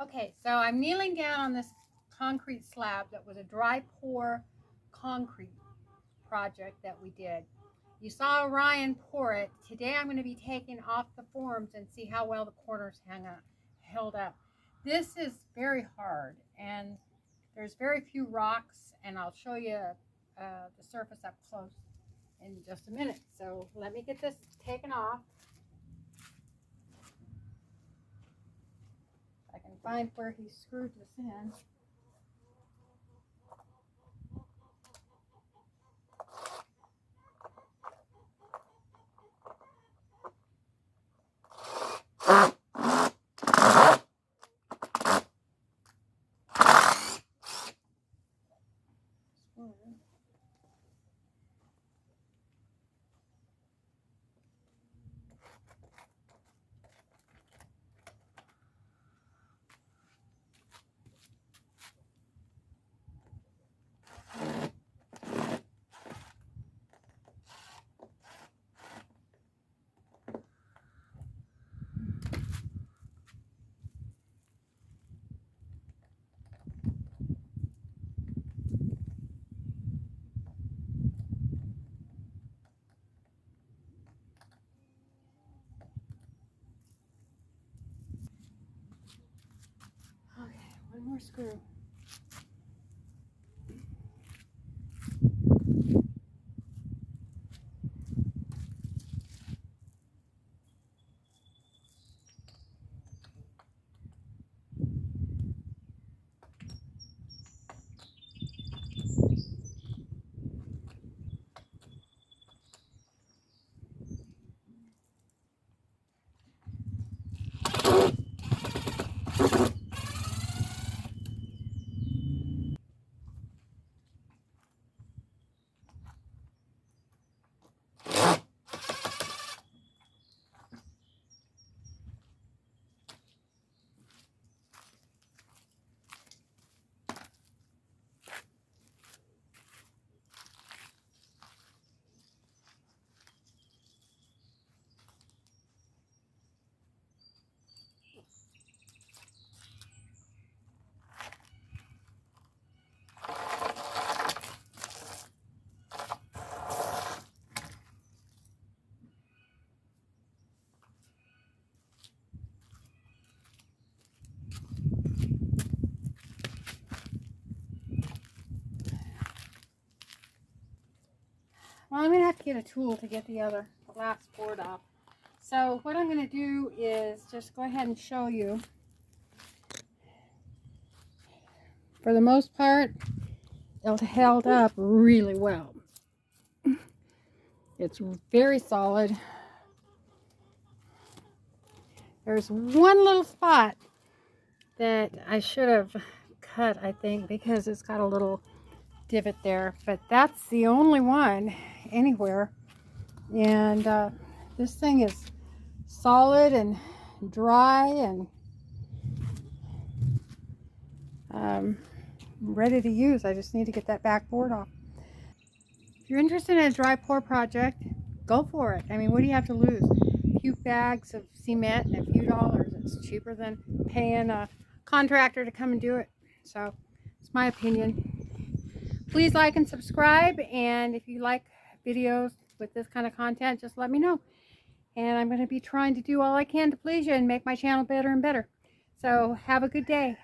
Okay, so I'm kneeling down on this concrete slab that was a dry pour concrete project that we did. You saw Ryan pour it. Today I'm going to be taking off the forms and see how well the corners held up. This is very hard and there's very few rocks, and I'll show you the surface up close in just a minute. So let me get this taken off. I can find where he screwed this in. Okay, one more screw. Well, I'm going to have to get a tool to get the last board off. So what I'm going to do is just go ahead and show you. For the most part, it held up really well. It's very solid. There's one little spot that I should have cut, I think, because it's got a little divot there, but that's the only one anywhere. And this thing is solid and dry and ready to use. I just need to get that back board off. If you're interested in a dry pour project, go for it. I mean, what do you have to lose? A few bags of cement and a few dollars. It's cheaper than paying a contractor to come and do it. So it's my opinion. Please like and subscribe, and if you like videos with this kind of content, just let me know. And I'm going to be trying to do all I can to please you and make my channel better and better. So have a good day.